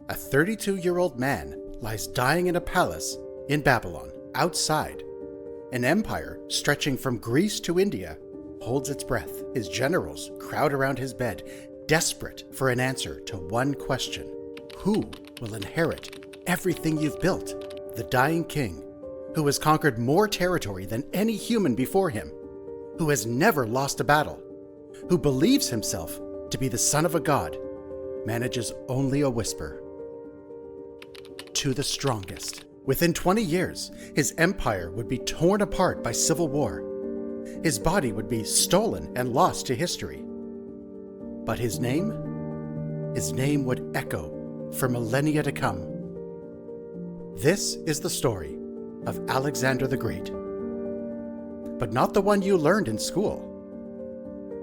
A 32-year-old man lies dying in a palace in Babylon, outside. An empire stretching from Greece to India holds its breath. His generals crowd around his bed, desperate for an answer to one question. Who will inherit everything you've built? The dying king, who has conquered more territory than any human before him, who has never lost a battle, who believes himself to be the son of a god, manages only a whisper. To the strongest. Within 20 years, his empire would be torn apart by civil war. His body would be stolen and lost to history. But his name would echo for millennia to come. This is the story of Alexander the Great. But not the one you learned in school.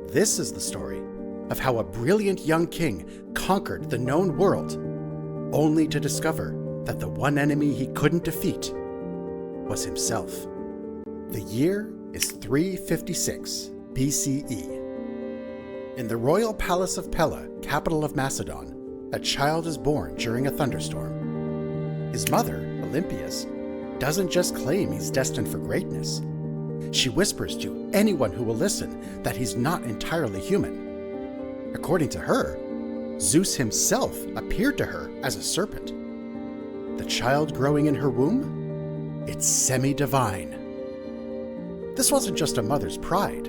This is the story of how a brilliant young king conquered the known world, only to discover that the one enemy he couldn't defeat was himself. The year is 356 BCE. In the royal palace of Pella, capital of Macedon, a child is born during a thunderstorm. His mother, Olympias, doesn't just claim he's destined for greatness. She whispers to anyone who will listen that he's not entirely human. According to her, Zeus himself appeared to her as a serpent. The child growing in her womb? It's semi-divine. This wasn't just a mother's pride.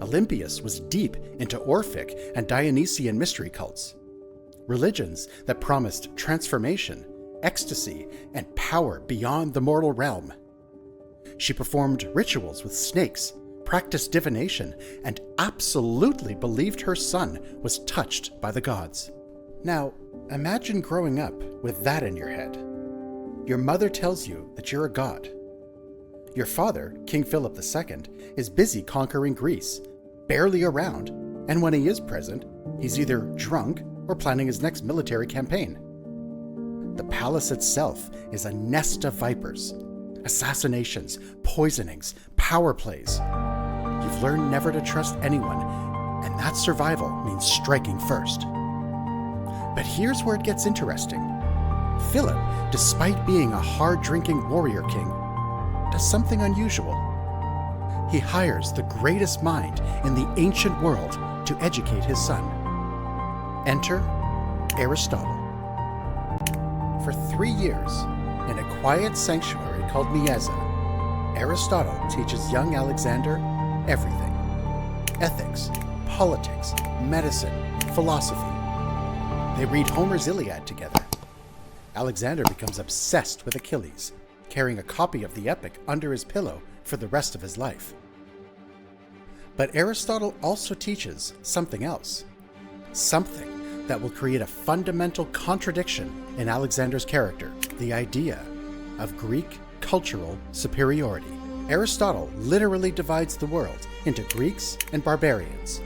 Olympias was deep into Orphic and Dionysian mystery cults, religions that promised transformation, ecstasy, and power beyond the mortal realm. She performed rituals with snakes, practiced divination, and absolutely believed her son was touched by the gods. Now, imagine growing up with that in your head. Your mother tells you that you're a god. Your father, King Philip II, is busy conquering Greece, barely around, and when he is present, he's either drunk or planning his next military campaign. The palace itself is a nest of vipers, assassinations, poisonings, power plays. You've learned never to trust anyone, and that survival means striking first. But here's where it gets interesting. Philip, despite being a hard-drinking warrior king, does something unusual. He hires the greatest mind in the ancient world to educate his son. Enter Aristotle. For 3 years, in a quiet sanctuary called Mieza, Aristotle teaches young Alexander everything: ethics, politics, medicine, philosophy. They read Homer's Iliad together. Alexander becomes obsessed with Achilles, carrying a copy of the epic under his pillow for the rest of his life. But Aristotle also teaches something else. Something that will create a fundamental contradiction in Alexander's character: the idea of Greek cultural superiority. Aristotle literally divides the world into Greeks and barbarians.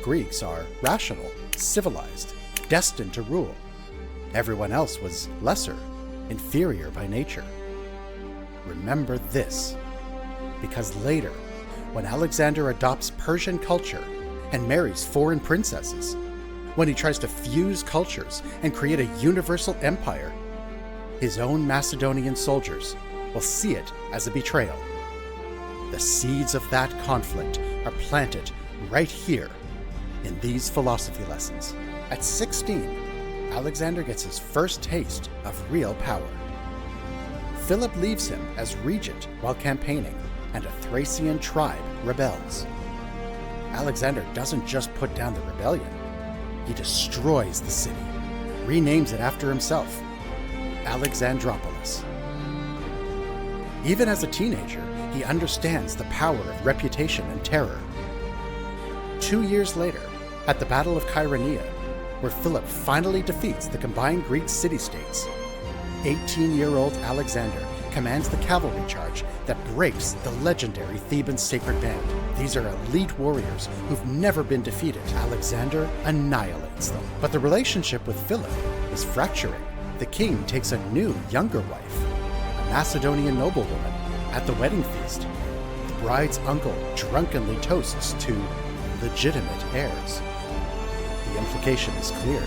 Greeks are rational, civilized, destined to rule. Everyone else was lesser, inferior by nature. Remember this, because later, when Alexander adopts Persian culture and marries foreign princesses, when he tries to fuse cultures and create a universal empire, his own Macedonian soldiers will see it as a betrayal. The seeds of that conflict are planted right here in these philosophy lessons. At 16, Alexander gets his first taste of real power. Philip leaves him as regent while campaigning, and a Thracian tribe rebels. Alexander doesn't just put down the rebellion. He destroys the city, renames it after himself, Alexandropolis. Even as a teenager, he understands the power of reputation and terror. 2 years later, at the Battle of Chaeronea, where Philip finally defeats the combined Greek city-states, 18-year-old Alexander commands the cavalry charge that breaks the legendary Theban sacred band. These are elite warriors who've never been defeated. Alexander annihilates them. But the relationship with Philip is fracturing. The king takes a new, younger wife, a Macedonian noblewoman, at the wedding feast. The bride's uncle drunkenly toasts to legitimate heirs. The implication is clear.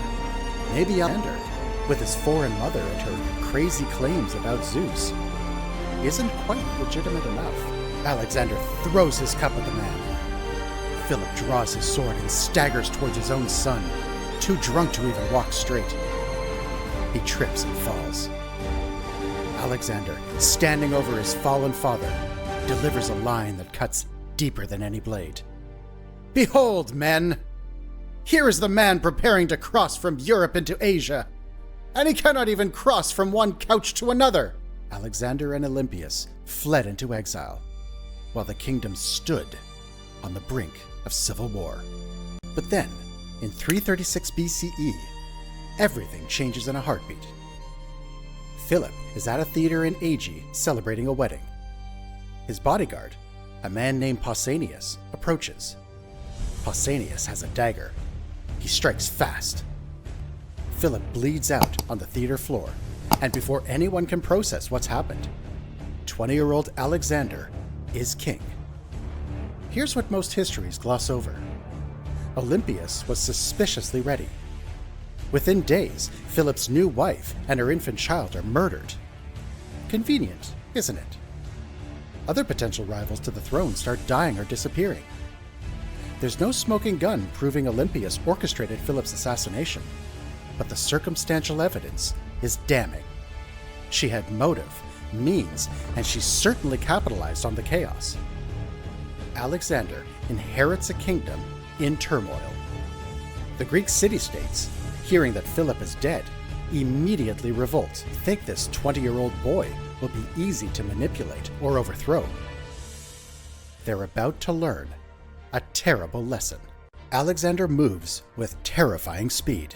Maybe Alexander with his foreign mother and her crazy claims about Zeus, isn't quite legitimate enough. Alexander throws his cup at the man. Philip draws his sword and staggers towards his own son, too drunk to even walk straight. He trips and falls. Alexander, standing over his fallen father, delivers a line that cuts deeper than any blade. "Behold, men! Here is the man preparing to cross from Europe into Asia, and he cannot even cross from one couch to another!" Alexander and Olympias fled into exile, while the kingdom stood on the brink of civil war. But then, in 336 BCE, everything changes in a heartbeat. Philip is at a theater in Aegi celebrating a wedding. His bodyguard, a man named Pausanias, approaches. Pausanias has a dagger. He strikes fast. Philip bleeds out on the theater floor, and before anyone can process what's happened, 20-year-old Alexander is king. Here's what most histories gloss over. Olympias was suspiciously ready. Within days, Philip's new wife and her infant child are murdered. Convenient, isn't it? Other potential rivals to the throne start dying or disappearing. There's no smoking gun proving Olympias orchestrated Philip's assassination, but the circumstantial evidence is damning. She had motive, means, and she certainly capitalized on the chaos. Alexander inherits a kingdom in turmoil. The Greek city-states, hearing that Philip is dead, immediately revolt, think this 20-year-old boy will be easy to manipulate or overthrow. They're about to learn a terrible lesson. Alexander moves with terrifying speed.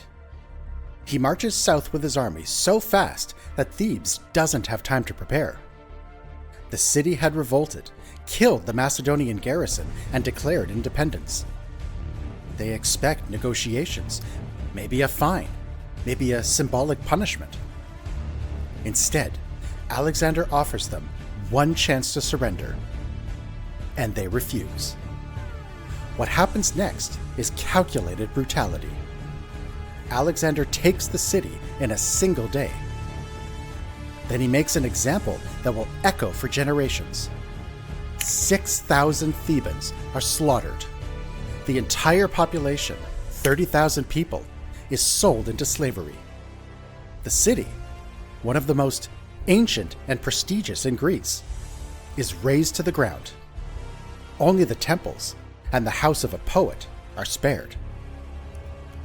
He marches south with his army so fast that Thebes doesn't have time to prepare. The city had revolted, killed the Macedonian garrison, and declared independence. They expect negotiations, maybe a fine, maybe a symbolic punishment. Instead, Alexander offers them one chance to surrender, and they refuse. What happens next is calculated brutality. Alexander takes the city in a single day. Then he makes an example that will echo for generations. 6,000 Thebans are slaughtered. The entire population, 30,000 people, is sold into slavery. The city, one of the most ancient and prestigious in Greece, is razed to the ground. Only the temples and the house of a poet are spared.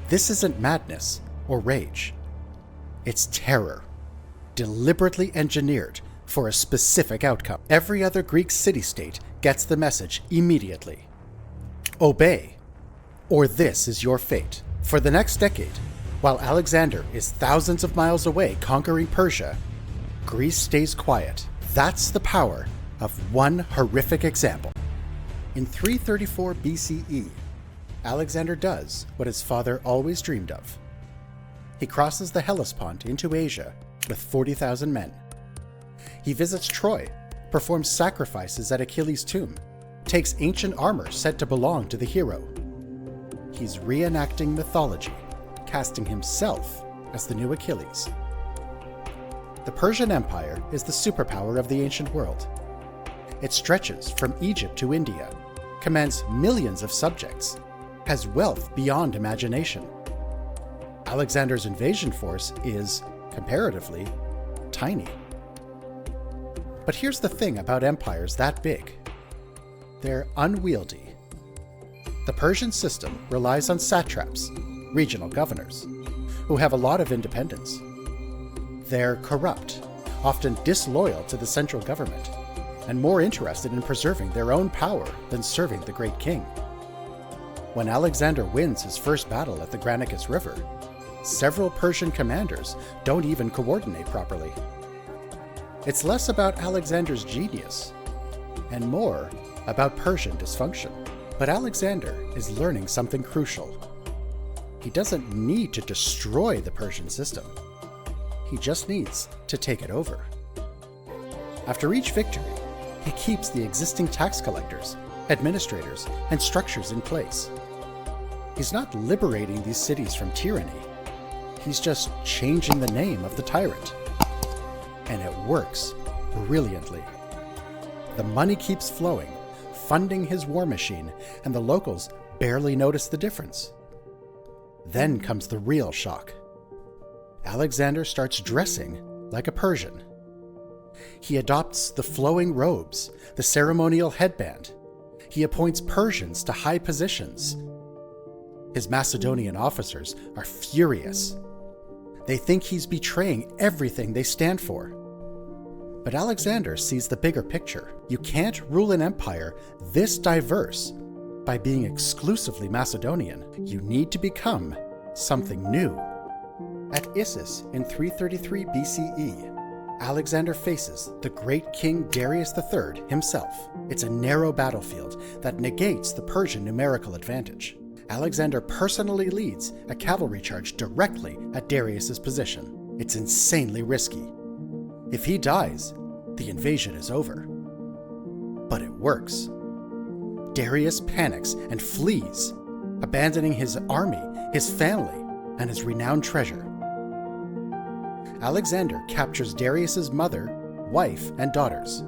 This isn't madness or rage. It's terror, deliberately engineered for a specific outcome. Every other Greek city-state gets the message immediately. Obey, or this is your fate. For the next decade, while Alexander is thousands of miles away conquering Persia, Greece stays quiet. That's the power of one horrific example. In 334 BCE, Alexander does what his father always dreamed of. He crosses the Hellespont into Asia with 40,000 men. He visits Troy, performs sacrifices at Achilles' tomb, takes ancient armor said to belong to the hero. He's reenacting mythology, casting himself as the new Achilles. The Persian Empire is the superpower of the ancient world. It stretches from Egypt to India, commands millions of subjects, has wealth beyond imagination. Alexander's invasion force is, comparatively, tiny. But here's the thing about empires that big. They're unwieldy. The Persian system relies on satraps, regional governors, who have a lot of independence. They're corrupt, often disloyal to the central government, and more interested in preserving their own power than serving the great king. When Alexander wins his first battle at the Granicus River, several Persian commanders don't even coordinate properly. It's less about Alexander's genius and more about Persian dysfunction. But Alexander is learning something crucial. He doesn't need to destroy the Persian system. He just needs to take it over. After each victory, he keeps the existing tax collectors, administrators, and structures in place. He's not liberating these cities from tyranny. He's just changing the name of the tyrant. And it works brilliantly. The money keeps flowing, funding his war machine, and the locals barely notice the difference. Then comes the real shock. Alexander starts dressing like a Persian. He adopts the flowing robes, the ceremonial headband. He appoints Persians to high positions. His Macedonian officers are furious. They think he's betraying everything they stand for. But Alexander sees the bigger picture. You can't rule an empire this diverse by being exclusively Macedonian. You need to become something new. At Issus in 333 BCE, Alexander faces the great King Darius III himself. It's a narrow battlefield that negates the Persian numerical advantage. Alexander personally leads a cavalry charge directly at Darius's position. It's insanely risky. If he dies, the invasion is over. But it works. Darius panics and flees, abandoning his army, his family, and his renowned treasure. Alexander captures Darius's mother, wife, and daughters.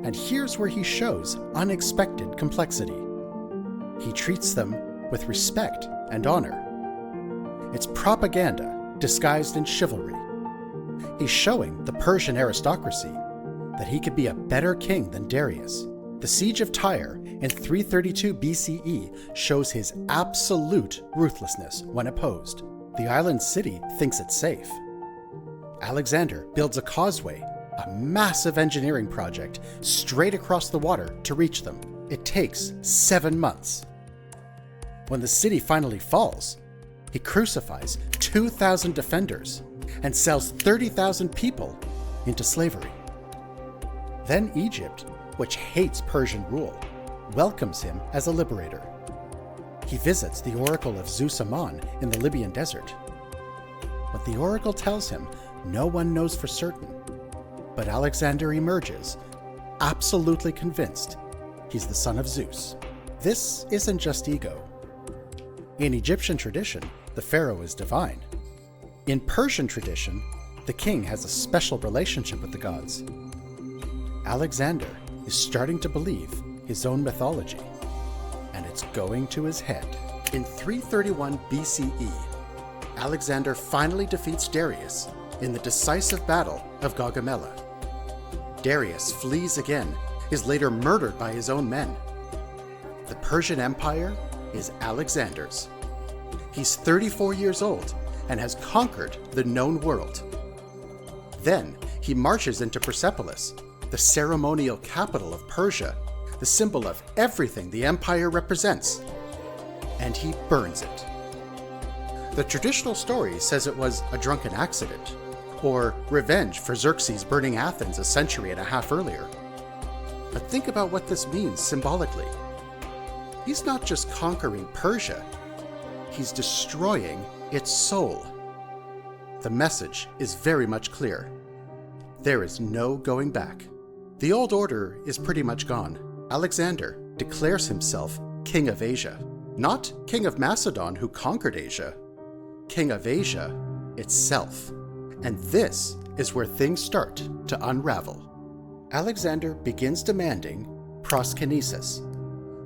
And here's where he shows unexpected complexity. He treats them with respect and honor. It's propaganda disguised in chivalry. He's showing the Persian aristocracy that he could be a better king than Darius. The Siege of Tyre in 332 BCE shows his absolute ruthlessness when opposed. The island city thinks it's safe. Alexander builds a causeway, a massive engineering project, straight across the water to reach them. It takes 7 months. When the city finally falls, he crucifies 2,000 defenders and sells 30,000 people into slavery. Then Egypt, which hates Persian rule, welcomes him as a liberator. He visits the oracle of Zeus Ammon in the Libyan desert. What the oracle tells him, no one knows for certain, but Alexander emerges, absolutely convinced he's the son of Zeus. This isn't just ego. In Egyptian tradition, the pharaoh is divine. In Persian tradition, the king has a special relationship with the gods. Alexander is starting to believe his own mythology, and it's going to his head. In 331 BCE, Alexander finally defeats Darius in the decisive battle of Gaugamela. Darius flees again, is later murdered by his own men. The Persian Empire is Alexander's. He's 34 years old and has conquered the known world. Then he marches into Persepolis, the ceremonial capital of Persia, the symbol of everything the empire represents, and he burns it. The traditional story says it was a drunken accident, or revenge for Xerxes burning Athens a century and a half earlier. But think about what this means symbolically. He's not just conquering Persia, he's destroying its soul. The message is very much clear. There is no going back. The old order is pretty much gone. Alexander declares himself King of Asia. Not King of Macedon, who conquered Asia. King of Asia itself. And this is where things start to unravel. Alexander begins demanding proskinesis,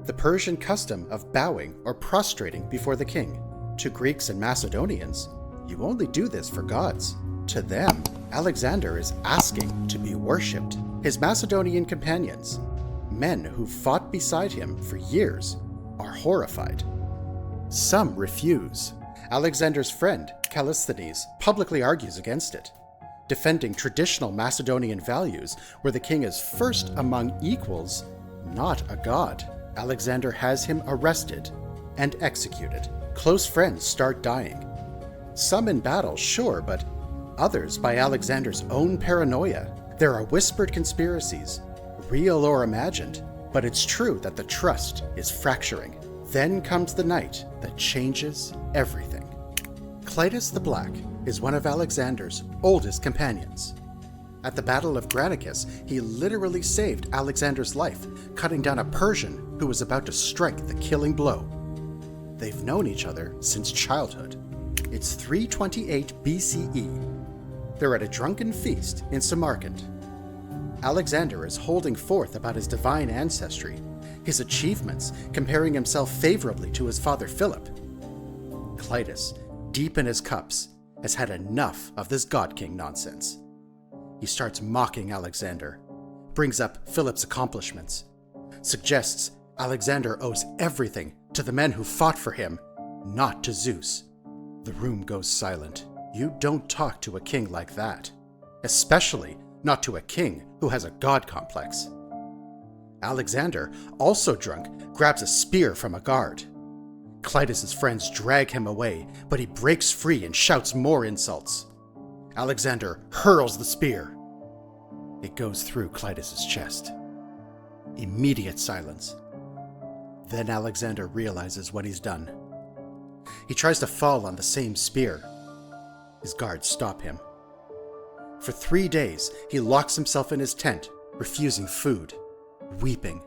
the Persian custom of bowing or prostrating before the king. To Greeks and Macedonians, you only do this for gods. To them, Alexander is asking to be worshipped. His Macedonian companions, men who fought beside him for years, are horrified. Some refuse. Alexander's friend, Callisthenes, publicly argues against it, defending traditional Macedonian values where the king is first among equals, not a god. Alexander has him arrested and executed. Close friends start dying. Some in battle, sure, but others by Alexander's own paranoia. There are whispered conspiracies, real or imagined, but it's true that the trust is fracturing. Then comes the night that changes everything. Clytus the Black is one of Alexander's oldest companions. At the Battle of Granicus, he literally saved Alexander's life, cutting down a Persian who was about to strike the killing blow. They've known each other since childhood. It's 328 BCE. They're at a drunken feast in Samarkand. Alexander is holding forth about his divine ancestry, his achievements, comparing himself favorably to his father Philip. Clitus, deep in his cups, has had enough of this God King nonsense. He starts mocking Alexander, brings up Philip's accomplishments, suggests Alexander owes everything to the men who fought for him, not to Zeus. The room goes silent. You don't talk to a king like that, especially not to a king who has a god complex. Alexander, also drunk, grabs a spear from a guard. Clitus's friends drag him away, but he breaks free and shouts more insults. Alexander hurls the spear. It goes through Clitus's chest. Immediate silence. Then Alexander realizes what he's done. He tries to fall on the same spear. His guards stop him. For 3 days, he locks himself in his tent, refusing food, weeping.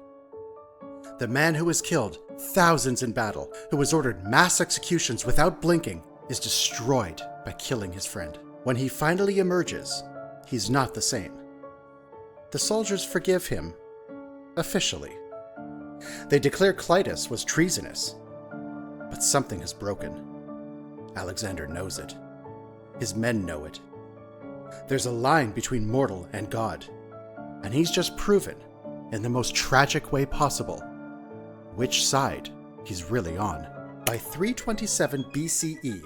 The man who has killed thousands in battle, who has ordered mass executions without blinking, is destroyed by killing his friend. When he finally emerges, he's not the same. The soldiers forgive him, officially. They declare Clitus was treasonous. But something has broken. Alexander knows it. His men know it. There's a line between mortal and God, and he's just proven, in the most tragic way possible, which side he's really on. By 327 BCE,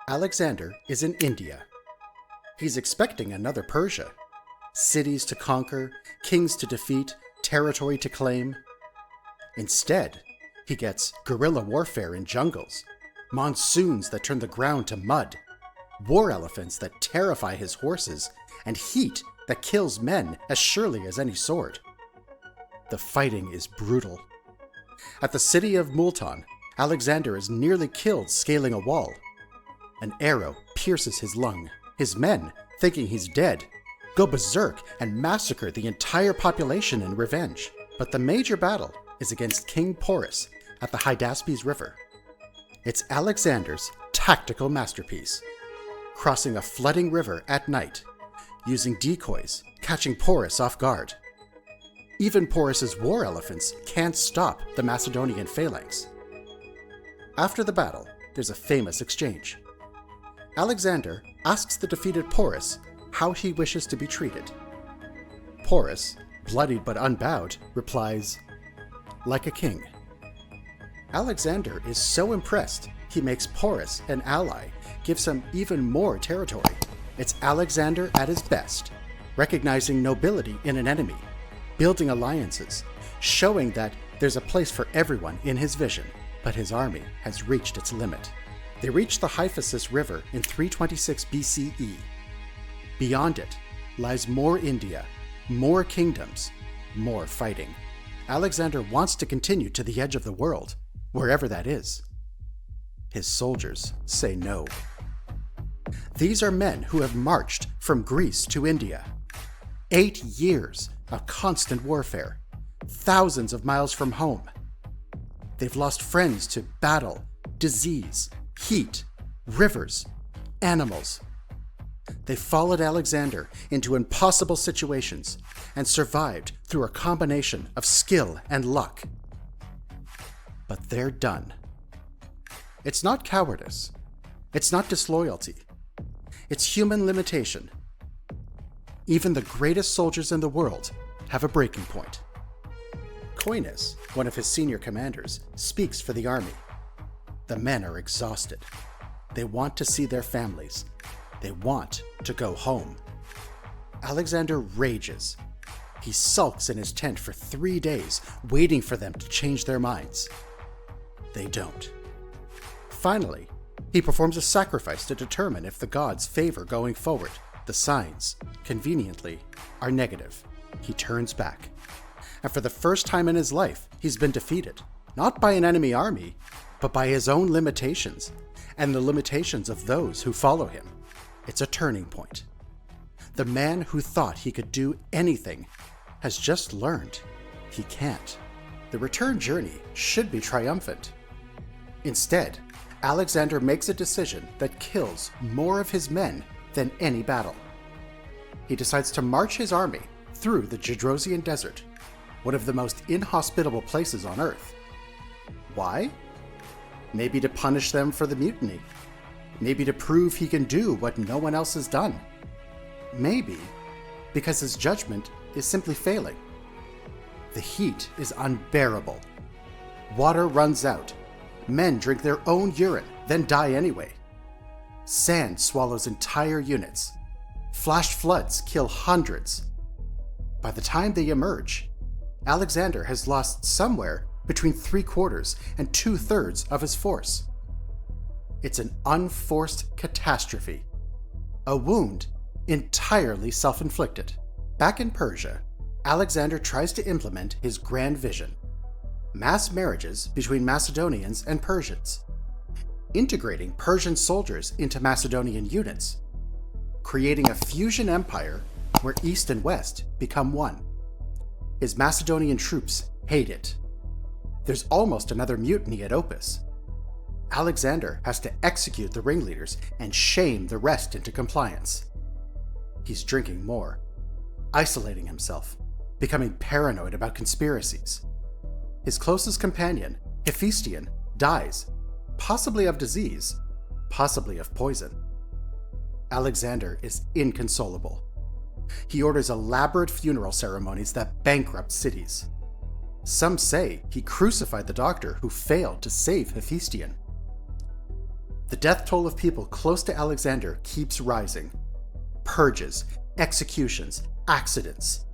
Alexander is in India. He's expecting another Persia. Cities to conquer, kings to defeat, territory to claim. Instead, he gets guerrilla warfare in jungles, monsoons that turn the ground to mud, war elephants that terrify his horses, and heat that kills men as surely as any sword. The fighting is brutal. At the city of Multan, Alexander is nearly killed scaling a wall. An arrow pierces his lung. His men, thinking he's dead, go berserk and massacre the entire population in revenge. But the major battle is against King Porus at the Hydaspes River. It's Alexander's tactical masterpiece, crossing a flooding river at night, using decoys, catching Porus off guard. Even Porus's war elephants can't stop the Macedonian phalanx. After the battle, there's a famous exchange. Alexander asks the defeated Porus how he wishes to be treated. Porus, bloodied but unbowed, replies, "Like a king." Alexander is so impressed, he makes Porus an ally, gives him even more territory. It's Alexander at his best, recognizing nobility in an enemy, building alliances, showing that there's a place for everyone in his vision, but his army has reached its limit. They reach the Hyphasis River in 326 BCE. Beyond it lies more India, more kingdoms, more fighting. Alexander wants to continue to the edge of the world, wherever that is. His soldiers say no. These are men who have marched from Greece to India. 8 years of constant warfare, thousands of miles from home. They've lost friends to battle, disease, heat, rivers, animals. They followed Alexander into impossible situations and survived through a combination of skill and luck. But they're done. It's not cowardice. It's not disloyalty. It's human limitation. Even the greatest soldiers in the world have a breaking point. Coinus, one of his senior commanders, speaks for the army. The men are exhausted. They want to see their families. They want to go home. Alexander rages. He sulks in his tent for 3 days, waiting for them to change their minds. They don't. Finally, he performs a sacrifice to determine if the gods favor going forward. The signs, conveniently, are negative. He turns back. And for the first time in his life, he's been defeated, not by an enemy army, but by his own limitations, and the limitations of those who follow him. It's a turning point. The man who thought he could do anything has just learned he can't. The return journey should be triumphant. Instead, Alexander makes a decision that kills more of his men than any battle. He decides to march his army through the Gedrosian Desert, one of the most inhospitable places on Earth. Why? Maybe to punish them for the mutiny. Maybe to prove he can do what no one else has done. Maybe because his judgment is simply failing. The heat is unbearable. Water runs out. Men drink their own urine, then die anyway. Sand swallows entire units. Flash floods kill hundreds. By the time they emerge, Alexander has lost somewhere between 3/4 and 2/3 of his force. It's an unforced catastrophe. A wound entirely self-inflicted. Back in Persia, Alexander tries to implement his grand vision: mass marriages between Macedonians and Persians, integrating Persian soldiers into Macedonian units, creating a fusion empire where East and West become one. His Macedonian troops hate it. There's almost another mutiny at Opus. Alexander has to execute the ringleaders and shame the rest into compliance. He's drinking more, isolating himself, becoming paranoid about conspiracies. His closest companion, Hephaestion, dies, possibly of disease, possibly of poison. Alexander is inconsolable. He orders elaborate funeral ceremonies that bankrupt cities. Some say he crucified the doctor who failed to save Hephaestion. The death toll of people close to Alexander keeps rising. Purges, executions, accidents.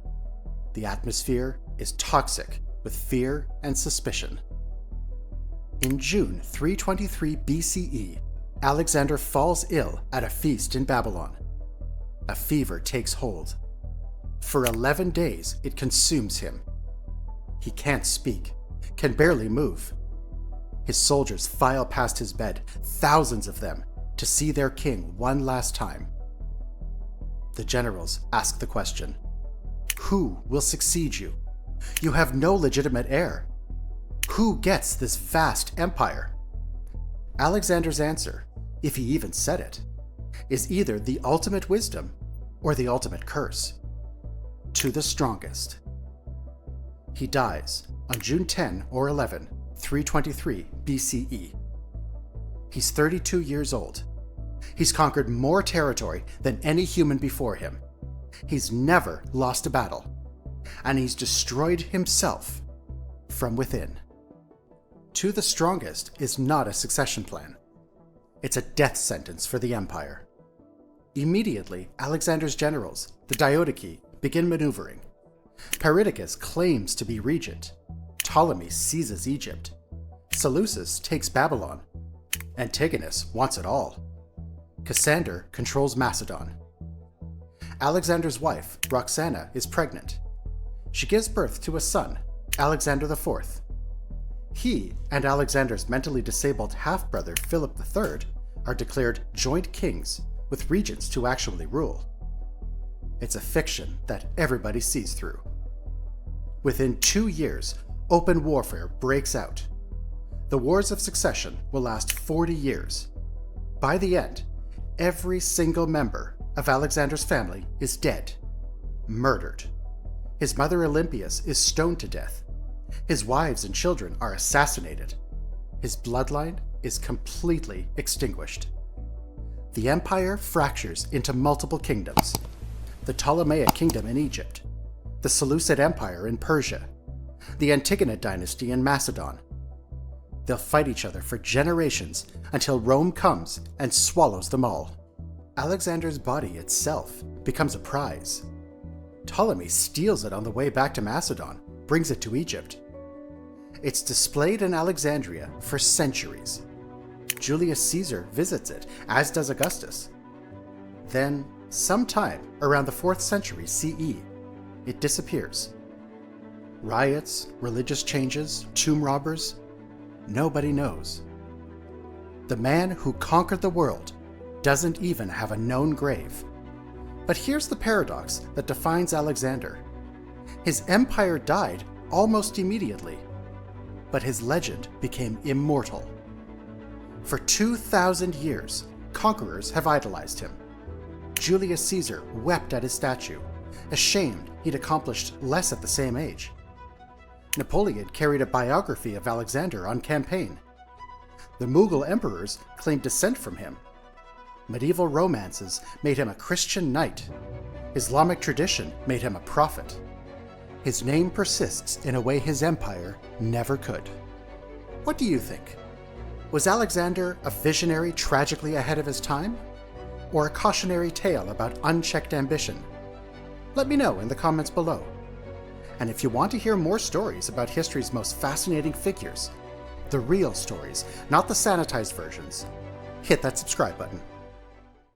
The atmosphere is toxic with fear and suspicion. In June 323 BCE, Alexander falls ill at a feast in Babylon. A fever takes hold. For 11 days, it consumes him. He can't speak, can barely move. His soldiers file past his bed, thousands of them, to see their king one last time. The generals ask the question: who will succeed you? You have no legitimate heir. Who gets this vast empire? Alexander's answer, if he even said it, is either the ultimate wisdom or the ultimate curse. To the strongest. He dies on June 10 or 11, 323 BCE. He's 32 years old. He's conquered more territory than any human before him. He's never lost a battle. And he's destroyed himself from within. To the strongest is not a succession plan. It's a death sentence for the empire. Immediately, Alexander's generals, the Diadochi, begin maneuvering. Perdiccas claims to be regent. Ptolemy seizes Egypt. Seleucus takes Babylon. Antigonus wants it all. Cassander controls Macedon. Alexander's wife, Roxana, is pregnant. She gives birth to a son, Alexander IV. He and Alexander's mentally disabled half-brother, Philip III, are declared joint kings with regents to actually rule. It's a fiction that everybody sees through. Within 2 years, open warfare breaks out. The Wars of Succession will last 40 years. By the end, every single member of Alexander's family is dead, murdered. His mother Olympias is stoned to death. His wives and children are assassinated. His bloodline is completely extinguished. The empire fractures into multiple kingdoms: the Ptolemaic kingdom in Egypt, the Seleucid Empire in Persia, the Antigonid dynasty in Macedon. They'll fight each other for generations until Rome comes and swallows them all. Alexander's body itself becomes a prize. Ptolemy steals it on the way back to Macedon, brings it to Egypt. It's displayed in Alexandria for centuries. Julius Caesar visits it, as does Augustus. Then, sometime around the 4th century CE, it disappears. Riots, religious changes, tomb robbers, nobody knows. The man who conquered the world doesn't even have a known grave. But here's the paradox that defines Alexander. His empire died almost immediately, but his legend became immortal. For 2,000 years, conquerors have idolized him. Julius Caesar wept at his statue, ashamed he'd accomplished less at the same age. Napoleon carried a biography of Alexander on campaign. The Mughal emperors claimed descent from him. Medieval romances made him a Christian knight. Islamic tradition made him a prophet. His name persists in a way his empire never could. What do you think? Was Alexander a visionary tragically ahead of his time? Or a cautionary tale about unchecked ambition? Let me know in the comments below. And if you want to hear more stories about history's most fascinating figures, the real stories, not the sanitized versions, hit that subscribe button.